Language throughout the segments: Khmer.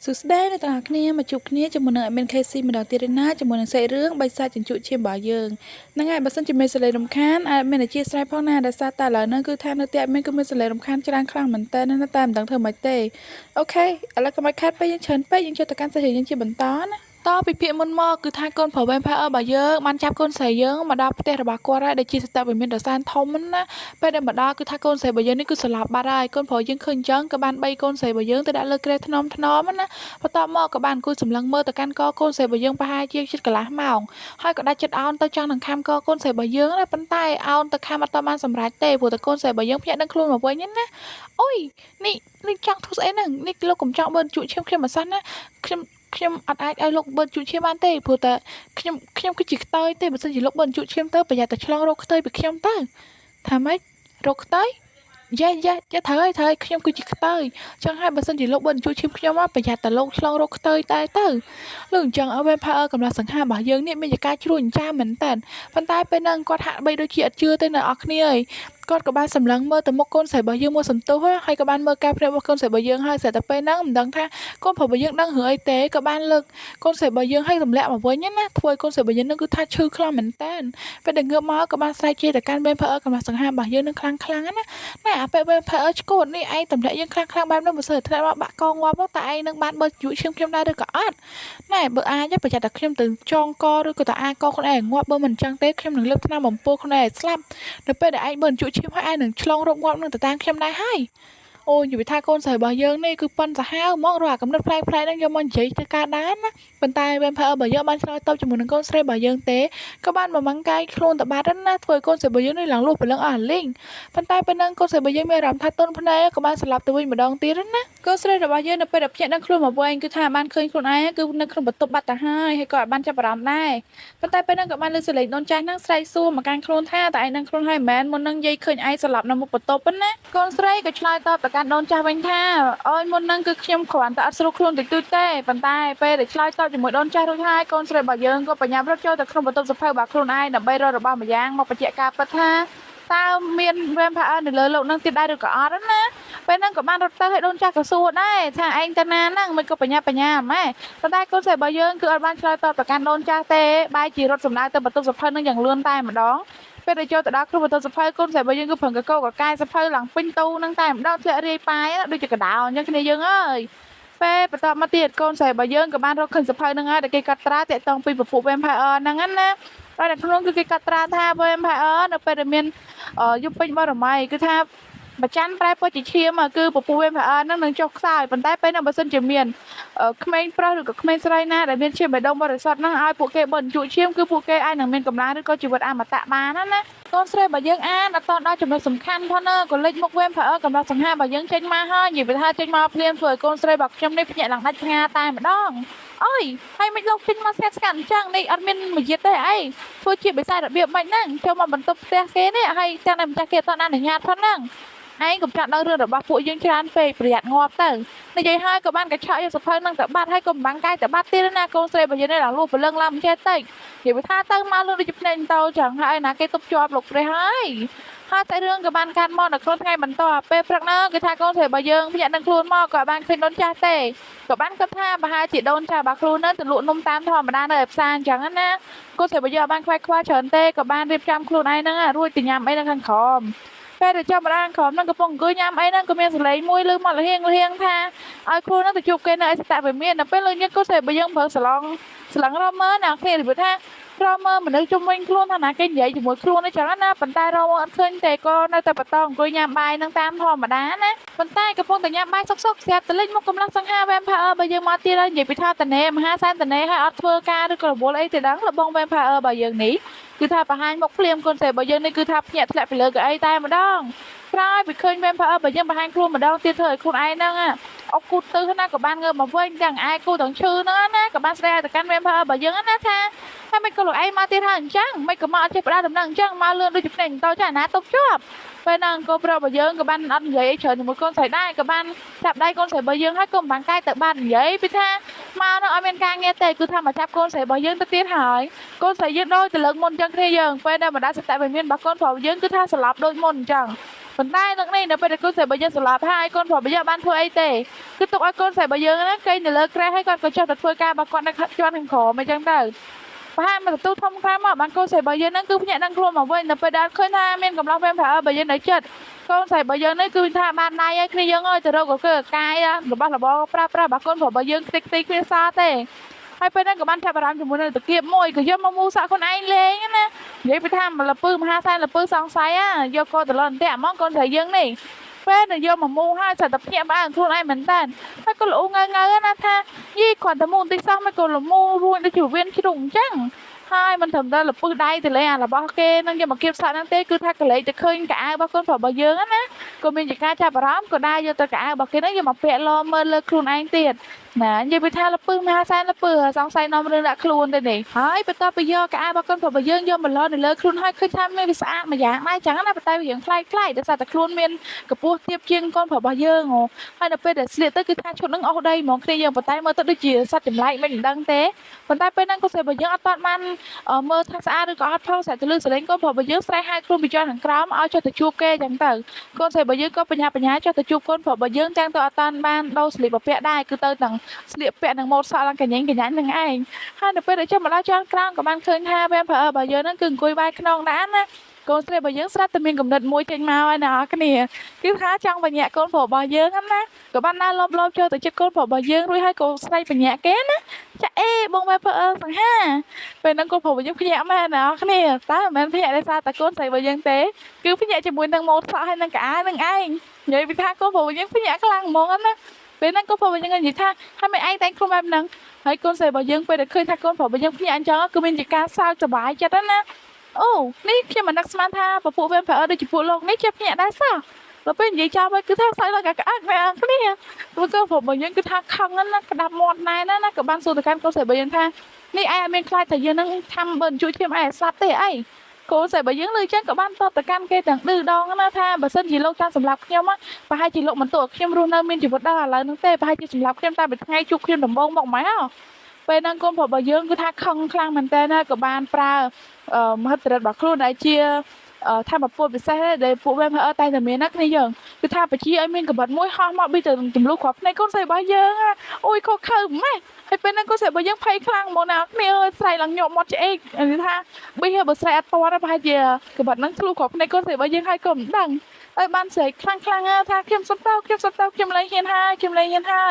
សួស្តីអ្នកទាំងអស់គ្នាមកជួបគ្នាជាមួយនឹង admin KC ម្ដងទៀតហើយណាជាមួយនឹងសាច់រឿងបិសាចជញ្ជក់ឈាមរបស់យើងហ្នឹងហើយបើសិនជាមានសលេងរំខានអាចមានអធិស្ឋានផងណាដោយសារតែឥឡូវហ្នឹងគឺថានៅទី admin គឺមានសលេងរំខានច្រើនខ្លាំងមែនតើណាតែមិនដឹងធ្វើម៉េចទេអូខេឥឡូវកុំឲ្យខាត់ពេកយើងច្រើនពេកយើងចូលទៅកាន់សាច់រឿងយើងជាបន្តណាតពីភាគមុនមកគឺថាកូនប្រុស Vampire របស់យើងបានចាប់កូនស្រីយើងមកដល់ផ្ទះរបស់គាត់ហើយដែលជាស្ថាប័នមានដ៏សែនធំណាពេលដែលមកដល់គឺថាកូនស្រីរបស់យើងនេះគឺស្លាប់បាត់ហើយកូនប្រុសយើងឃើញអញ្ចឹងក៏បាន3កូនស្រីរបស់យើងទៅដាក់លើគ្រែថ្នមថ្នមណាបន្ទាប់មកក៏បានអង្គុយសម្លឹងមើលទៅកាន់កកូនស្រីរបស់យើងប្រហែលជាជិតកន្លះម៉ោងហើយក៏ដាច់ចិត្តអោនទៅចង់នឹងខាំកកូនស្រីរបស់យើងណាប៉ុន្តែអោនទៅខាំអត់បានសម្រេចទេព្រោះតែកូនស្រីរបស់យើងភ្ញាក់ដឹងខ្លួនមកវិញណាអូយនេះចង់ធ្វើស្អីហ្នឹងនេះលោកកុំចង់បឺនជក់ឈាមខ្ញុំមិនសោះណាខ្ញុំអត់អាចឲ្យលោកបឺនជក់ឈាមបានទេព្រោះតែខ្ញុំគឺជាខ្ទើយទេបើសិនជាលោកបឺនជក់ឈាមទៅប្រយ័ត្នតែឆ្លងរោគខ្ទើយពីខ្ញុំទៅថាម៉េចរោគខ្ទើយយ៉ាត្រូវហើយខ្ញុំគឺជាខ្ទើយចឹងហើយបើសិនជាលោកបឺនជួយឈាមខ្ញុំមកប្រយ័ត្នតែលោកឆ្លងរោគខ្ទើយតែទៅលោកអញ្ចឹងអើ Vampire កំឡុះសង្ហារបស់យើងនេះមានជាការជ្រួញចាមែនតើប៉ុន្តែពេលហ្នឹងគាត់ហាក់បីដូចជាអត់ជឿទេអ្នកនរគ្នាអើយគាត់ក៏បានសម្លឹងមើលទៅមុខកូនស្រីរបស់យើងមកសន្ទុះហើយក៏បានមើលការភ្នែករបស់កូនស្រីរបស់យើងហើយស្រាប់តែពេលហ្នឹងមិនដឹងថាកូនប្រុសរបស់យើងដឹងរឿងអីទេក៏បានលើកកូនស្រីរបស់យើងឲ្យទម្លាក់មកវិញណាធ្វើឲ្យកូនស្រីរបស់យើងនឹងគឺថាឈឺខ្លាំងមែនតើពេលដែលងើបមកក៏បានស្រែកជេរទៅកាន់ Vampire កំឡុះសង្ហារបស់យើងនឹងខ្លាំងណាណែអាពេល Vampire ឈួតនេះឯងទម្លាក់យើងខ្លាំងបែបនោះបើសិនតែមកបាក់កងងាប់តើឯងនឹងបានបើយុឈាមខ្ញុំដែរឬក៏អត់ណែបើអាចប្រយ័ត្នតែខ្ញុំទៅចងកឬក៏ទៅអាកខ្លួនឯងងាប់បើមិនអញ្ចឹងទេខ្ញុំនឹងលើកថ្នាំបំពុលខ្លួនឯងស្លាប់នៅពេលដែលឯងបើយុឈាមហើយឯងនឹងឆ្លងរោគងាប់នឹងទៅតាមខ្ញុំដែរហើយអូនិយាយថាកូនស្រីរបស់យើងនេះគឺប៉ុនសាហាវហ្មងរកអាកំណត់ផ្លែហ្នឹងយកមកនិយាយទៅការដែរណាប៉ុន្តែ Vampire របស់យើងបានឆ្លើយតបជាមួយនឹងកូនស្រីរបស់យើងទេក៏បានមកម៉ាំងកាយខ្លួនទៅបាត់ណាធ្វើឲ្យកូនស្រីរបស់យើងនេះឡើងលុះព្រលឹងអស់លីងប៉ុន្តែពេលហ្នឹងកូនស្រីរបស់យើងមានអារម្មណ៍ថាទន់ភ្នែកក៏បានស្លាប់ទៅវិញម្ដងទៀតណាកូនស្រីរបស់យើងនៅពេលដែលភ្ញាក់ដឹងខ្លួនមកវិញគឺថាបានឃើញខ្លួនឯងគឺនៅក្នុងបន្ទប់បាត់ទៅហើយក៏អាចបានចាប់អារម្មណ៍ដែរប៉ុន្តែពេលហ្នឹងក៏បានលើសលេងដូនចាស់ហ្នឹងស្រែកសួរមកកាន់ខ្លួនថាតើឯងនឹងខ្លួនហើយមែនមុននឹងនិយាយឃើញឯងស្លាប់នៅមុខបន្ទប់ណាកូនស្រីក៏ឆ្លើយតបទៅកាន់ដូនចាស់វិញថាអូយមុនហ្នឹងគឺខ្ញុំគ្រាន់តែអត់ស្រួលខ្លួនតិចតួចទេប៉ុន្តែពេលដែលឆ្លើយតបជាមួយដូនចាស់រួចហើយកូនស្រីរបស់យើងក៏បញ្ញាប់រត់ចូលទៅក្នុងបន្ទប់សភៅរបស់ខ្លួនឯងដើម្បីរករបស់ម្យ៉ាងមកបញ្ជាក់ការពិតថាតើមាន Vampire នៅលើលោកនឹងទៀតដែរឬក៏អត់ណាពេលហ្នឹងក៏បានរត់ទៅឲ្យដូនចាស់ក៏សួរដែរថាឯងទៅណាហ្នឹងមិនក៏បញ្ញាម៉ែប៉ុន្តែកូនស្រីរបស់យើងគឺអត់បានឆ្លើយតបទៅកាន់ដូនចាស់ទេបែរជារត់សម្ដៅទៅបន្ទប់សភៅហ្នឹងយ៉ាងលឿនតែម្ដងពេលដែលចូលទៅដល់ក្នុងបន្ទប់សភៅកូនស្រីរបស់យើងគឺប្រឹងកកកកាយសភៅឡើងពេញទូហ្នឹងតែម្ដងធ្លាក់រាយប៉ាយដូចជាកដោអញ្ចឹងគ្នាយើងអើយពេលបន្តមកទៀតកូនស្រីរបស់យើងក៏បានរកឃើញសភៅហ្នឹងហើយដែលគេកត់ត្រាតាក់ទងពីពពួក Vampire ហ្នឹងណាហើយនៅក្នុងគឺគេកត់ត្រាថា Vampire នៅពេលដែលមានយុបពេញបរមីគឺថាបច្ចាន់ប្រែពណ៌ជាឈាមគឺពពួក Vampire ហ្នឹងនឹងចុះខ្សោយប៉ុន្តែពេលហ្នឹងបើសិនជាមានក្មេងប្រុសឬក៏ក្មេងស្រីណាដែលមានឈាមបេះដូងបរិសុទ្ធហ្នឹងឲ្យពួកគេបិទជក់ឈាមគឺពួកគេអាចនឹងមានកម្លាំងឬក៏ជីវិតអមតៈបានណាកូនស្រីរបស់យើងអានអត់តដល់ចំណុចសំខាន់ផងណាក៏លេចមុខ Vampire កំឡុះសង្ហារបស់យើងចេញមកហើយនិយាយថាចេញមកភ្លាមធ្វើឲ្យកូនស្រីរបស់ខ្ញុំនេះភ្ញាក់ឡើងដាច់ឆ្ងាតែម្ដងអើយហើយមិនលោកចេញមកស្ងាត់អញ្ចឹងនេះអត់មានមួយទៀតទេអីធ្វើជាបិសាចរបៀបម៉េចហ្នឹងចូលមកបន្ទប់ផ្ទះគេនេះហើយទាំងតែម្ចាស់គេអត់អនុញ្ញាតផងហ្នឹងឯងកុំចាត់ដល់រឿងរបស់ពួកយើងច្រើនពេកប្រយ័ត្នងាប់ទៅនិយាយហើយក៏បានកញ្ឆក់យកសភៅនឹងទៅបាត់ហើយក៏មិនបាំងកាយទៅបាត់ទៀតណាកូនស្រីរបស់យើងនេះឡើងលួសព្រលឹងឡើងមិនចេះតិចនិយាយថាទៅមកលឿនដូចជាភ្នែកតោចឹងហើយណាគេទប់ជាប់លោកព្រះហើយតែរឿងក៏បានកាត់មកនៅក្នុងថ្ងៃបន្ទាប់ពេលព្រឹកហ្នឹងគឺថាកូនស្រីរបស់យើងភ្ញាក់នឹងខ្លួនមកក៏បានឃើញដូនចាស់ទេក៏បានគិតថាប្រហែលជាដូនចាស់របស់ខ្លួននឹងទៅលក់នំតាមធម្មតានៅឯផ្សារអញ្ចឹងណាកូនស្រីរបស់យើងបានខ្វាយខ្វល់ច្រើនទេក៏បានរៀបចំខ្លួនឯងហ្នឹងរួចទៅញ៉ាំអីនៅខាងក្រោមពេលដែលចាប់ម្ដងក្រុមហ្នឹងកំពុងអង្គុយញ៉ាំអីហ្នឹងក៏មានសលេងមួយលើមកលហៀងថាឲ្យខ្លួនហ្នឹងទៅជួបគេនៅឯស្តាវិមានដល់ពេលលើយើងកូនស្រីរបស់យើងប្រើស្លងរមើណាគ្នានិយាយថារមើមនុស្សជុំវិញខ្លួនថាណាគេនិយាយជាមួយខ្លួនអញ្ចឹងណាប៉ុន្តែរមើអត់ឃើញទេក៏នៅតែបន្តអង្គុយញ៉ាំបាយនឹងតាមធម្មតាណាប៉ុន្តែកំពុងតែញ៉ាំបាយសុកស្រាប់តែលេចមកកំឡុះសង្ហា Vampire របស់យើងមកទៀតហើយនិយាយពីថាតនេមហាសែនតនេហើយអត់ធ្វើការឬក៏រវល់អីទេដឹងលបង Vampire របស់យើងនេះគឺថាបង្ហាញមុខភ្លាមកូនស្រីរបស់យើងនេះគឺថាភ្ញាក់ធ្លាក់ពីលើកៅអីតែម្ដងក្រោយពីឃើញ Vampire របស់យើងបង្ហាញខ្លួនម្ដងទៀតធ្វើឲ្យខ្លួនឯងហ្នឹងអុកគូតទៅណាក៏បានងើបមកវិញទាំងឯគូទាំងឈឺហ្នឹងណាក៏បានស្ដីទៅកាន់ Vampire របស់យើងណាថាហើយមិនក៏លោកឯងមកទៀតហើយអញ្ចឹងមិនក៏មកអត់ចេះផ្ដាល់ដំណឹងអញ្ចឹងមកលឿនដូចជាភ្នែកតោចាណាទប់ជាប់ពេលហ្នឹងកូនប្រុសរបស់យើងក៏បានអត់និយាយអីច្រើនជាមួយកូនស្រីដែរក៏បានចាប់ដៃកូនស្រីរបស់យើងហើយក៏មិនបាំងកាយទៅបាននិយាយពីថាមកនោះអត់មានការងារទេគឺថាមកចាប់កូនស្រីរបស់យើងទៅទៀតហើយកូនស្រីយើងដូចទៅលើកមុនអញ្ចឹងគ្នាយើងពេលដែលបណ្ដាសតវិមានរបស់កូនប្រុសយើងគឺថាស្លាប់ដូចមុនអញ្ចឹង ប៉ុន្តែនឹកនេះនៅពេលដែលកូនស្រីរបស់យើងស្លាប់ហើយកូនប្រុសរបស់យើងបានធ្វើអីទេគឺទុកឲ្យកូនស្រីរបស់យើងហ្នឹងគេនៅលើគ្រែហើយគាត់ក៏ចុះទៅធ្វើការរបស់គាត់នៅជាន់ខាងក្រោមអញ្ចឹងទៅប្រហែលមកទទួលធំខ្លាំងមកបានកូនស្រីរបស់យើងហ្នឹងគឺភ្ញាក់ដឹងខ្លួនមកវិញនៅពេលដែលឃើញថាមានកំឡោះវ៉ែនប្រអើរបស់យើងនៅចិត្តកូនស្រីរបស់យើងនេះគឺថាបានដៃហើយគ្នាយើងអើយទៅរកក៏គឺកាយរបស់របរប្រើប្រាស់របស់កូនប្រុសរបស់យើងខ្ទេចខ្ទីគ្នាសទេហើយពេលហ្នឹងក៏បានចាប់អារម្មណ៍ជាមួយនឹងតាគៀបមួយក៏យកមកមូសាក់ខ្លួនឯងលេងណានិយាយពីថាលពើមហាសែនលពើសង្ស័យយកកូនទៅលន់តាក់ហ្មងកូនស្រីយើងនេះពេលដែលយកមកមូហើយស្អាតតែភ្ញាក់ផ្អើលខ្លួនឯងមែនតើហើយក៏ល្អូងើណាថាយីគ្រាន់តែមូបន្តិចសោះមិនក៏លមូរួញដូចជាវៀនជ្រុងអញ្ចឹងហើយមិនត្រឹមតែលពឹសដៃទៅលេងរបស់គេនឹងយកមកគៀបសាក់ហ្នឹងទេគឺថាកលេចទៅឃើញកៅអៅរបស់កូនប្រុសរបស់យើងណាក៏មានជាការចាប់អារម្មណ៍ក៏ដែរយកទៅកៅអៅរបស់គេហ្នឹងយកមកពាក់លមើលលើខ្លួនឯងទៀតណានិយាយពីថាលពឹសមហាសែនលពើសង្ស័យនាំរឿងដាក់ខ្លួនទៅនេះហើយបន្ទាប់ពីយកកៅអៅរបស់កូនប្រុសរបស់យើងយកមកលនៅលើខ្លួនហើយឃើញថាមានវាស្អាតម្យ៉ាងដែរចឹងណាប៉ុន្តែវារៀងខ្លាយដោយសារតែខ្លួនមានកម្ពស់ទាបជាងកូនប្រុសរបស់យើងហើយនៅពេលដែលស្លៀកទៅគឺថាឈុតហ្នឹងអស់ដីហ្មងគ្នាយើងប៉ុន្តែមើលទៅដូចជាសត្វចម្លែកមិនដឹងទេប៉ុន្តែពេលហ្នឹងកូនស្រីរបស់យើងអត់ទាន់បានមើលថាស្អាតឬក៏អត់ផងស្អាតទៅលើសលេងកូនប្រុសរបស់យើងស្រែកហៅខ្លួនពីជាន់ខាងក្រោមឲ្យចុះទៅជួបគេចឹងទៅកូនស្រីរបស់យើងក៏បញ្ញាចុះទៅជួបកូនប្រុសរបស់យើងទាំងទៅអត់តាន់បានដូរស្លៀកបំពាក់ដែរគឺទៅទាំងស្លៀកពាក់នឹងម៉ូតសក់ឡើងកញ្ញែងនឹងឯងហើយនៅពេលដែលចុះមកដល់ជាន់ក្រោមក៏បានឃើញថាវ៉ែនប្រអើរបស់យើងហ្នឹងគឺអង្គុយបែរខ្នងដែរណាកូនស្រីរបស់យើងស្រាប់តែមានកំណត់មួយចេញមកហើយអ្នកនរគ្នាគឺថាចង់បញ្ញាក់កូនប្រុសរបស់យើងហ្នឹងណាក៏បានដើរលបចូលទៅជិតកូនប្រុសរបស់យើងរួចហើយកូនស្រីបញ្ញាក់គេណាចាអេបងវ៉ែនប្រអើសង្ហាពេលហ្នឹងកូនប្រុសរបស់យើងភ្ញាក់មែនអ្នកនរគ្នាតែមិនមែនភ្ញាក់ដោយសារតែកូនស្រីរបស់យើងទេគឺភ្ញាក់ជាមួយនឹងម៉ូតសក់ហើយនឹងកៅអៅនឹងឯងនិយាយពីថាកូនប្រុសរបស់យើងភ្ញាក់ខ្លាំងហ្មងណាពេលហ្នឹងកូនប្រុសរបស់យើងនិយាយថាហើយមិនឯងតែងខ្លួនបែបហ្នឹងហើយកូនស្រីរបស់យើងពេលដែលឃើញថាកូនប្រុសរបស់យើងភ្ញាក់អញ្ចឹងគឺមានជាការសើចសប្បាយចិត្តណាអូនេះខ្ញុំមិននឹកស្មានថាពពួកវ៉ែនប្រអើដូចជាពួកលោកនេះជាភ្ញាក់ដែរសោះដល់ពេលនិយាយចាំវិញគឺថាសើចឡើងក្អាក់មែនគ្នាព្រោះកូនប្រុសរបស់យើងគឺថាខឹងណាក្តាប់មាត់ណែណាក៏បានសួរទៅកាន់កូនស្រីរបស់យើងថានេះឯងអត់មានខ្លាចថាយើងនឹងធ្វើបើជួយខ្ញុំឯងស្លាប់ទេអីកូនស្រីរបស់យើងលើអញ្ចឹងក៏បានតបទៅកាន់គេទាំងឌឺដងណាថាបើសិនជាលោកចង់សម្លាប់ខ្ញុំប្រហែលជាលោកមិនទោសខ្ញុំរស់នៅមានជីវិតដល់ឥឡូវហ្នឹងទេប្រហែលជាសម្លាប់ខ្ញុំតែពីថ្ងៃជួបខ្ញុំដំបូងមកម៉េចហ៎ពេលហ្នឹងកូនប្រុសរបស់យើងគឺថាខឹងខ្លាំងមែនតើណាក៏បានប្រើមហិទ្ធិឫទ្ធិរបស់ខ្លួនដែលជាធម្មពលពិសេសដែលពួកវ៉ែនតែតែមានណាគ្នាយើងគឺថាបជាឲ្យមានកបិតមួយហោះមកពីទៅទម្លុះគ្រាប់ភ្នែកកូនស្រីរបស់យើងអូយខុសខើម៉េចហើយពេលហ្នឹងកូនស្រីរបស់យើងភ័យខ្លាំងហ្មងណាគ្នាអើយស្រែកឡើងញាប់មាត់ឆ្អេកនិយាយថាប៊ីបើស្រែកអត់តរប្រហែលជាកបិតហ្នឹងធ្លុះគ្រាប់ភ្នែកកូនស្រីរបស់យើងហើយក៏មិនដឹងហើយបានស្រែកខ្លាំងថាខ្ញុំសុំតោខ្ញុំលែងហ៊ានហ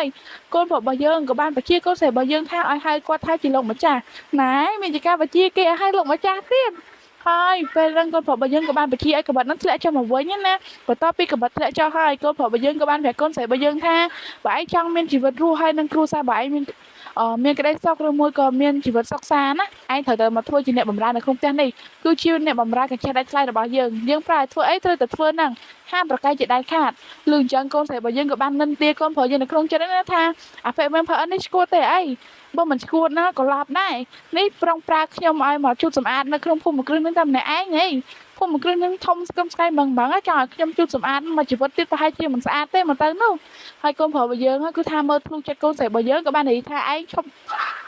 ើយកូនប្រុសរបស់យើងក៏បានបជាកូនស្រីរបស់យើងថាឲ្យហៅគាត់ថាជាលោកម្ចាស់ណែមានជាការបជាគេឲ្យហៅលោកម្ចាស់ទៀតហើយពេលហ្នឹងកូនប្រុសរបស់យើងក៏បានបជាឲ្យកបិតហ្នឹងធ្លាក់ចុះមកវិញណាបន្ទាប់ពីកបិតធ្លាក់ចុះហើយកូនប្រុសរបស់យើងក៏បានប្រាប់កូនស្រីរបស់យើងថាបើឯងចង់មានជីវិតរស់ហើយនឹងគ្រួសារបើឯងមានក្តីសុខឬមួយក៏មានជីវិតសុខសាន្តណាឯងត្រូវតែមកធ្វើជាអ្នកបម្រើនៅក្នុងផ្ទះនេះគឺជាអ្នកបម្រើកញ្ចេះដាច់ថ្លៃរបស់យើងប្រើឲ្យធ្វើអីត្រូវតែធ្វើហ្នឹងហាមប្រកែកជាដាច់ខាតលឺអញ្ចឹងកូនស្រីរបស់យើងក៏បាននិន្ទាកូនប្រុសយើងនៅក្នុងចិត្តណាថាអាពេលមិនប្រើនេះឈួតទេអីបើមិនឈួតណាក៏ឡាប់ដែរនេះប្រុងប្រើខ្ញុំឲ្យមកជូតសម្អាតនៅក្នុងភូមិគ្រឹះនឹងតែម្នាក់ឯងហីភូមិគ្រឹះនឹងធំស្គមស្កៃបងចង់ឲ្យខ្ញុំជូតសម្អាតមួយជីវិតទៀតប្រហែលជាមិនស្អាតទេមកទៅនោះហើយកូនប្រុសរបស់យើងគឺថាមើលធ្លុះចិត្តកូនស្រីរបស់យើងក៏បាននិយាយថាឯងឈប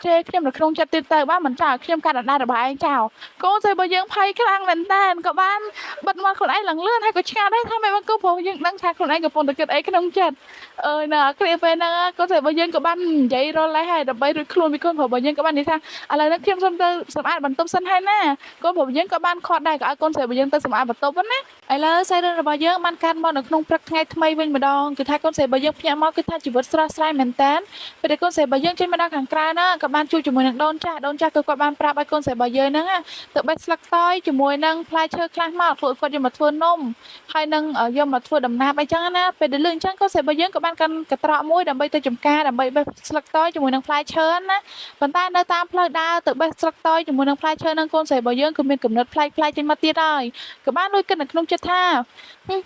់ជេរខ្ញុំនៅក្នុងចិត្តទៀតទៅបានមិនចោលខ្ញុំកាត់អណ្ដាតរបស់ឯងចោលកូនស្រីរបស់យើងភ័យខ្លាំងមែនតើក៏បានបិទមាត់ខ្លួនឯងឡើងលឿនហើយក៏ឆ្ងល់ដែរថាមិនមកកូនប្រុសយើងដឹងថាខ្លួនឯងកំពុងតែគិតអីក្នុងចិត្តអើយណាគ្រាពេលហ្នឹងកូនស្រីរបស់យើងក៏បាននិយាយរលែងហើយដើម្បីរួចខ្លួនពីកូនប្រុសរបស់យើងក៏បាននិយាយថាឥឡូវនេះខ្ញុំសូមទៅសម្អាតបន្ទប់សិនហើយណាកូនប្រុសរបស់យើងក៏បានខាត់ដែរក៏ឲ្យកូនស្រីរបស់យើងទៅសម្អាតបន្ទប់ណាឥឡូវសាច់រឿងរបស់យើងបានកាត់មកនៅក្នុងព្រឹកថ្ងៃថ្មីវិញម្ដងគឺថាកូនស្រីរបស់យើងភ្ញាក់មកគឺថាជីវិតស្រស់ស្រាយមែនតើពេលដែលកូនស្រីរបស់យើងចេញមកដល់ខាងក្រៅណាក៏បានជួបជាមួយនឹងដូនចាស់គឺគាត់បានប្រាប់ឲ្យកូនស្រីរបស់យើងហ្នឹងទៅបេះស្លឹកតើយជាមួយនឹងផ្លែឈើខ្លះមកពួកគាត់យកមកធ្វើនំហើយនឹងយកមកធ្វើដំណាប់អីចឹងណាពេលដែលលឿនអញ្ចឹងកូនស្រីរបស់យើងក៏បានកណ្កត្រកមួយដើម្បីទៅចំការដើម្បីបេះស្លឹកតើយជាមួយនឹងផ្លែឈើណាប៉ុន្តែនៅតាមផ្លូវដើរទៅបេះស្លឹកតើយជាមួយនឹងផ្លែឈើនឹងកូនស្រីរបស់យើងគឺមានកំណត់ប្លែកចេញមកទៀតហើយក៏បានលួចគិតនៅក្នុងចិត្តថ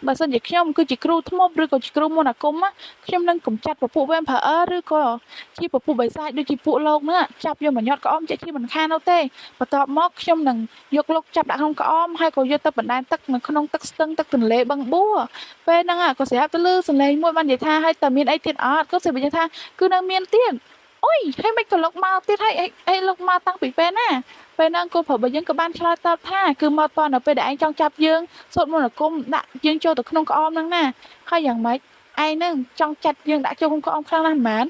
ាបើសិនជាខ្ញុំគឺជាគ្រូធ្មប់ឬក៏ជាគ្រូមន្តអាគមខ្ញុំនឹងកំចាត់ពពួកវ៉ែនផើឬក៏ជាពពួកបិសាចដូចជាពួកលោកនោះចាប់យកមកញាត់ក្អមជាមិនខាននោះទេបន្ទាប់មកខ្ញុំនឹងយកលោកចាប់ដាក់ក្នុងក្អមហើយក៏យកទៅបណ្ដែតទឹកនៅក្នុងទឹកស្ទឹងទឹកទន្លេបឹងបួពេលហ្នឹងក៏ស្រាប់ទៅលឺសំឡេងមួយបាននិយាយថាឲ្យតើមានអីទៀតអត់ក៏ស្រាប់និយាយថាគឺនៅមានទៀត អូយហើយមិនក៏លុកមកទៀតហើយលុកមកតាំងពីពេលណាពេលហ្នឹងកូនប្រុសរបស់យើងក៏បានឆ្លើយតបថាគឺមកតនៅពេលដែលឯងចង់ចាប់យើងសូត្រមន្តអាគមដាក់យើងចូលទៅក្នុងក្អមហ្នឹងណាហើយយ៉ាងម៉េចឯងហ្នឹងចង់ចាត់យើងដាក់ចូលក្នុងក្អមខ្លាំងណាស់ហ្មង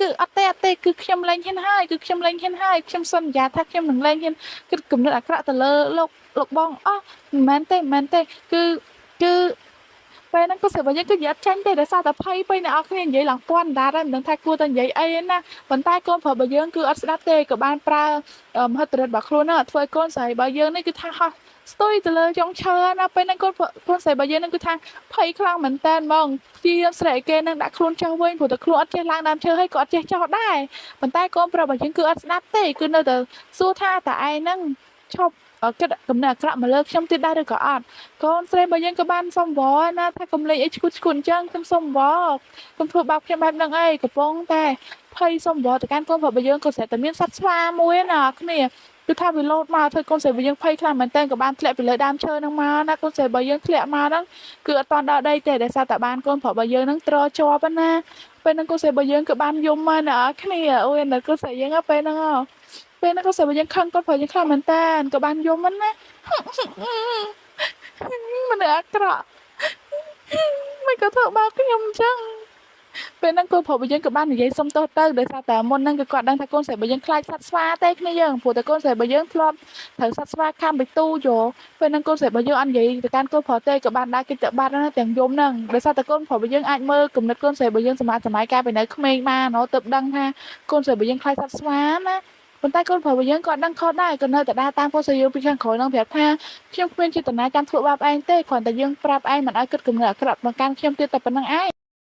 គឺអត់ទេគឺខ្ញុំលែងហ៊ានហើយគឺខ្ញុំលែងហ៊ានហើយខ្ញុំសន្យាថាខ្ញុំនឹងលែងហ៊ានគិតគំនិតអាក្រក់ទៅលើលោកបងអស់មិនមែនទេគឺពេលហ្នឹងក៏សិស្សរបស់យើងគឺនិយាយអត់ចាញ់ទេដោយសារតែភ័យពេកអ្នកនរគ្នានិយាយឡើងពាន់ដាតហើយមិនដឹងថាគួរតែនិយាយអីឯណាប៉ុន្តែកូនប្រុសរបស់យើងគឺអត់ស្ដាប់ទេក៏បានប្រើមហិទ្ធិឫទ្ធិរបស់ខ្លួនហ្នឹងធ្វើឲ្យកូនស្រីរបស់យើងនេះគឺថាហោះស្ទុយទៅលើចុងឈើណាពេលហ្នឹងកូនស្រីរបស់យើងហ្នឹងគឺថាភ័យខ្លាំងមែនតើហ្មងព្យាយាមស្រែកគេហ្នឹងដាក់ខ្លួនចុះវិញព្រោះតែខ្លួនអត់ចេះឡើងដើមឈើហើយក៏អត់ចេះចុះដែរប៉ុន្តែកូនប្រុសរបស់យើងគឺអត់ស្ដាប់ទេគឺនៅតែសួរថាតើឯងហ្នឹងឈប់គិតកំណត់អាក្រក់មកលើខ្ញុំទៀតដែរឬក៏អត់កូនស្រីរបស់យើងក៏បានសុំវល់ណាថាកុំលេងអីឈួតអញ្ចឹងខ្ញុំសុំវល់កុំធ្វើបាបខ្ញុំបែបហ្នឹងអីកំពុងតែភ័យសុំវល់ទៅកាន់កូនប្រុសរបស់យើងក៏ស្រាប់តែមានសត្វស្វាមួយណាគ្នាគឺថាវាលោតមកធ្វើកូនស្រីរបស់យើងភ័យខ្លាំងមែនតើក៏បានធ្លាក់ពីលើដើមឈើហ្នឹងមកណាកូនស្រីរបស់យើងធ្លាក់មកហ្នឹងគឺអត់ទាន់ដល់ដីទេដោយសារតែបានកូនប្រុសរបស់យើងហ្នឹងទ្រជាប់ណាពេលហ្នឹងកូនស្រីរបស់យើងក៏បានយំមកណាគ្នាអូយណាកូនស្រីយើងពេលហ្នឹងពេលហ្នឹងកូនស្រីរបស់យើងខឹងកូនប្រុសយើងខ្លាំងមែនតើក៏បានយំហ្នឹងណា មនុស្សអាក្រក់មិនក៏ធ្វើបាបខ្ញុំអញ្ចឹងពេលហ្នឹងកូនប្រុសរបស់យើងក៏បាននិយាយសុំទោសទៅដោយសារតែមុនហ្នឹងគឺគាត់ដឹងថាកូនស្រីរបស់យើងខ្លាចសត្វស្វាទេគ្នាយើងព្រោះតែកូនស្រីរបស់យើងធ្លាប់ត្រូវសត្វស្វាខាំបិទូយោពេលហ្នឹងកូនស្រីរបស់យើងអត់និយាយទៅកាន់កូនប្រុសទេក៏បានដើរគេចទៅបាត់ណាទាំងយំហ្នឹងដោយសារតែកូនប្រុសរបស់យើងអាចមើលគំនិតកូនស្រីរបស់យើងសម័យកាលពីនៅក្មេងបានណទើបដឹងថាកូនស្រីរបស់យើងខ្លាចសត្វស្វាណាប៉ុន្តែកូនប្រុសរបស់យើងក៏អត់ដឹងខុសដែរក៏នៅតែដើរតាមកូនស្រីយើងពីខាងក្រោយហ្នឹងប្រាប់ថាខ្ញុំគ្មានចេតនាចង់ធ្វើបាបឯងទេគ្រាន់តែយើងប្រាប់ឯងមិនឲ្យគិតគំនិតអាក្រក់មកកាន់ខ្ញុំទៀតតែប៉ុណ្្នឹងឯង